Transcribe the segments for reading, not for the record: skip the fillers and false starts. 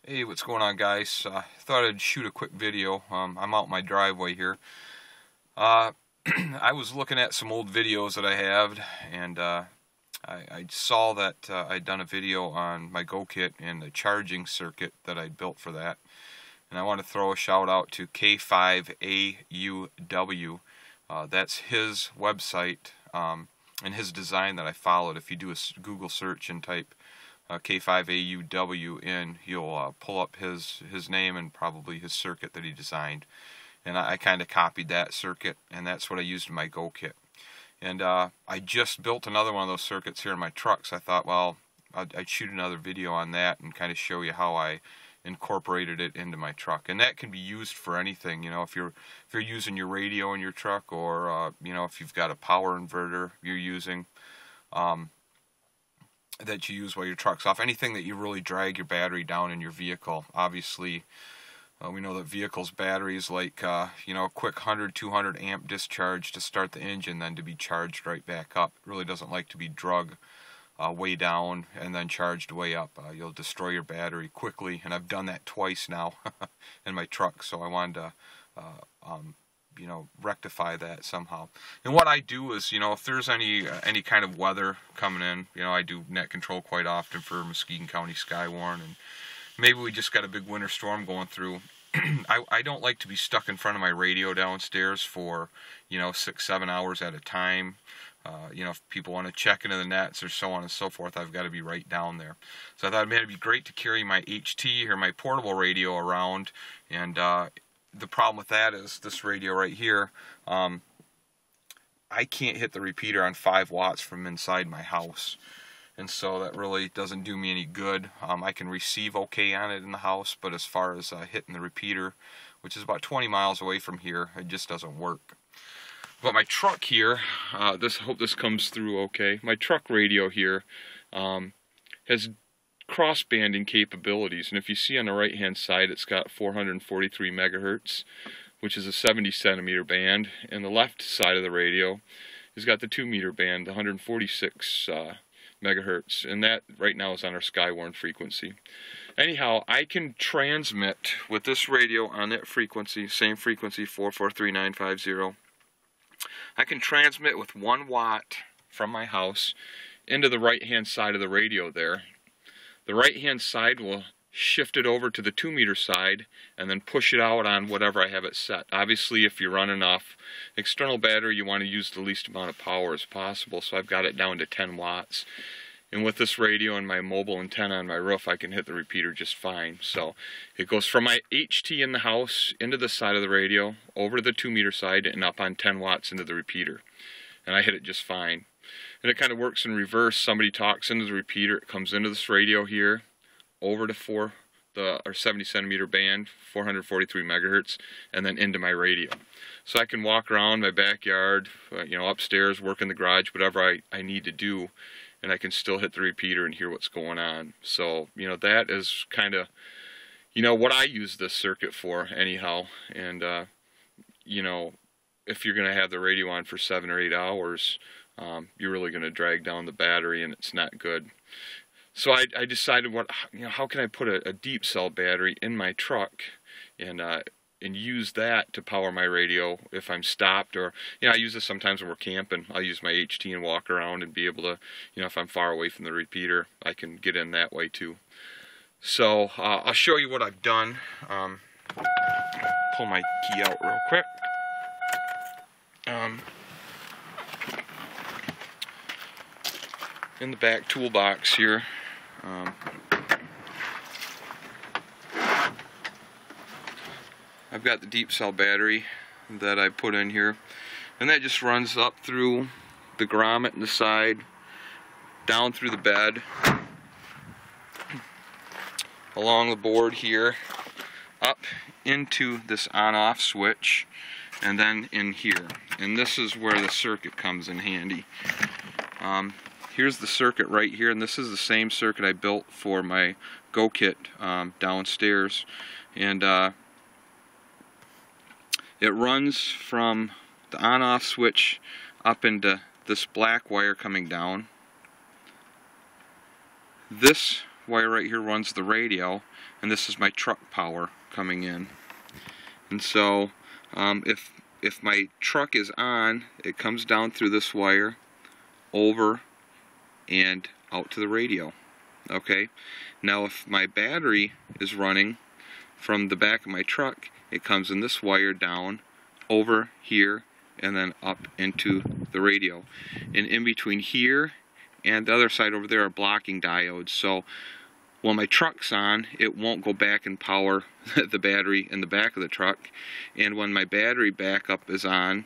Hey, what's going on, guys? Thought I'd shoot a quick video. I'm out in my driveway here. I was looking at some old videos that I have, and I saw that I'd done a video on my GoKit and the charging circuit that I'd built for that. And I want to throw a shout out to K5AUW. That's his website and his design that I followed. If you do a Google search and type K5AUW in, you'll pull up his name and probably his circuit that he designed. And I kind of copied that circuit, and that's what I used in my GoKit. And I just built another one of those circuits here in my truck, so I thought, well, I'd shoot another video on that and kind of show you how I incorporated it into my truck. And that can be used for anything, you know, if you're using your radio in your truck, or you know, if you've got a power inverter you're using that you use while your truck's off, anything that you really drag your battery down in your vehicle. Obviously, we know that vehicles' batteries like you know, a quick 100-200 amp discharge to start the engine, then to be charged right back up. It really doesn't like to be drug way down and then charged way up. You'll destroy your battery quickly, and I've done that twice now in my truck, so I wanted to you know, rectify that somehow. And what I do is, you know, if there's any kind of weather coming in, you know, I do net control quite often for Muskegon County Skywarn, and maybe we just got a big winter storm going through. I don't like to be stuck in front of my radio downstairs for, you know, 6-7 hours at a time. You know, if people want to check into the nets or so on and so forth, I've got to be right down there. So I thought it'd be great to carry my HT or my portable radio around, and the problem with that is this radio right here, I can't hit the repeater on 5 watts from inside my house, and so that really doesn't do me any good. I can receive okay on it in the house, but as far as hitting the repeater, which is about 20 miles away from here, it just doesn't work. But my truck here, hope this comes through okay. My truck radio here has cross-banding capabilities, and if you see on the right hand side, it's got 443 megahertz, which is a 70 centimeter band, and the left side of the radio has got the 2 meter band, the 146 megahertz, and that right now is on our Skywarn frequency. Anyhow, I can transmit with this radio on that frequency, same frequency, 443950. I can transmit with 1 watt from my house into the right hand side of the radio there. The right hand side will shift it over to the 2 meter side and then push it out on whatever I have it set. Obviously, if you're running off external battery, you want to use the least amount of power as possible, so I've got it down to 10 watts. And with this radio and my mobile antenna on my roof, I can hit the repeater just fine. So it goes from my HT in the house into the side of the radio, over to the 2 meter side, and up on 10 watts into the repeater. And I hit it just fine. And it kind of works in reverse. Somebody talks into the repeater, it comes into this radio here, over to our 70 centimeter band, 443 megahertz, and then into my radio. So I can walk around my backyard, you know, upstairs, work in the garage, whatever I need to do, and I can still hit the repeater and hear what's going on. So, you know, that is kind of, you know, what I use this circuit for anyhow. And, you know, if you're going to have the radio on for 7 or 8 hours, you're really going to drag down the battery, and it's not good. So I decided, how can I put a deep cell battery in my truck and use that to power my radio if I'm stopped, or, you know, I use this sometimes when we're camping. I'll use my HT and walk around and be able to, you know, if I'm far away from the repeater, I can get in that way too. So I'll show you what I've done. Pull my key out real quick. In the back toolbox here, I've got the deep cell battery that I put in here, and that just runs up through the grommet in the side, down through the bed, along the board here, up into this on-off switch, and then in here. And this is where the circuit comes in handy. Here's the circuit right here, and this is the same circuit I built for my GoKit downstairs. And it runs from the on-off switch up into this black wire coming down. This wire right here runs the radio, and this is my truck power coming in. And so if my truck is on, it comes down through this wire over and out to the radio. Okay, now if my battery is running from the back of my truck, it comes in this wire down over here and then up into the radio. And in between here and the other side over there are blocking diodes. So when my truck's on, it won't go back and power the battery in the back of the truck. And when my battery backup is on,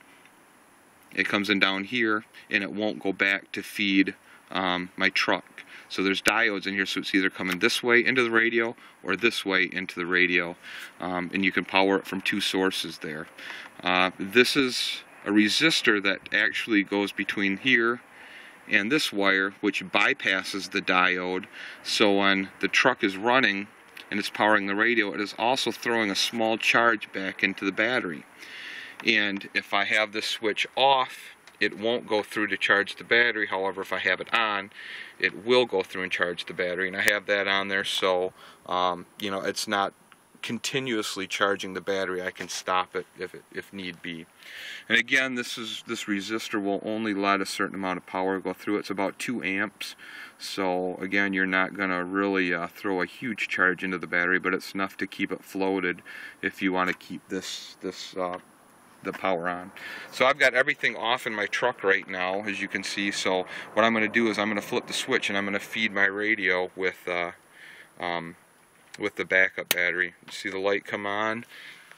it comes in down here and it won't go back to feed my truck. So there's diodes in here, so it's either coming this way into the radio or this way into the radio. And you can power it from two sources there. This is a resistor that actually goes between here and this wire, which bypasses the diode. So when the truck is running and it's powering the radio, it is also throwing a small charge back into the battery. And if I have this switch off, it won't go through to charge the battery. However, if I have it on, it will go through and charge the battery. And I have that on there, so you know, it's not continuously charging the battery. I can stop it if need be. And again, this resistor will only let a certain amount of power go through. It's about 2 amps. So again, you're not going to really throw a huge charge into the battery, but it's enough to keep it floated if you want to keep the power on. So I've got everything off in my truck right now, as you can see. So what I'm going to do is I'm going to flip the switch and I'm going to feed my radio with the backup battery. You see the light come on,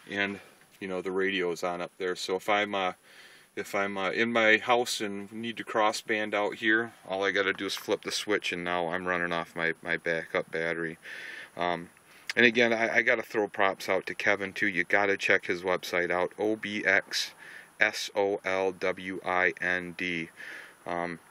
and you know the radio is on up there. So if I'm in my house and need to crossband out here, all I got to do is flip the switch, and now I'm running off my backup battery. And again, I got to throw props out to Kevin too. You got to check his website out, OBXSOLWIND.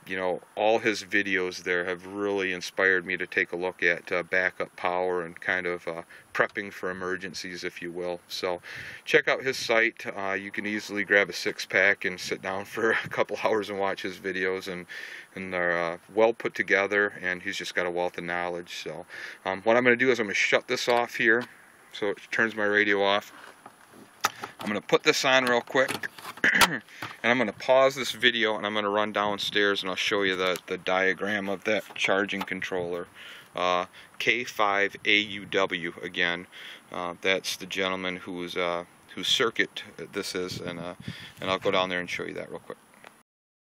You know, all his videos there have really inspired me to take a look at backup power and kind of prepping for emergencies, if you will. So check out his site. You can easily grab a 6-pack and sit down for a couple hours and watch his videos, and they're well put together, and he's just got a wealth of knowledge. So what I'm going to do is I'm going to shut this off here so it turns my radio off. I'm going to put this on real quick, and I'm going to pause this video, and I'm going to run downstairs and I'll show you the diagram of that charging controller. K5AUW again. That's the gentleman whose circuit this is, and I'll go down there and show you that real quick.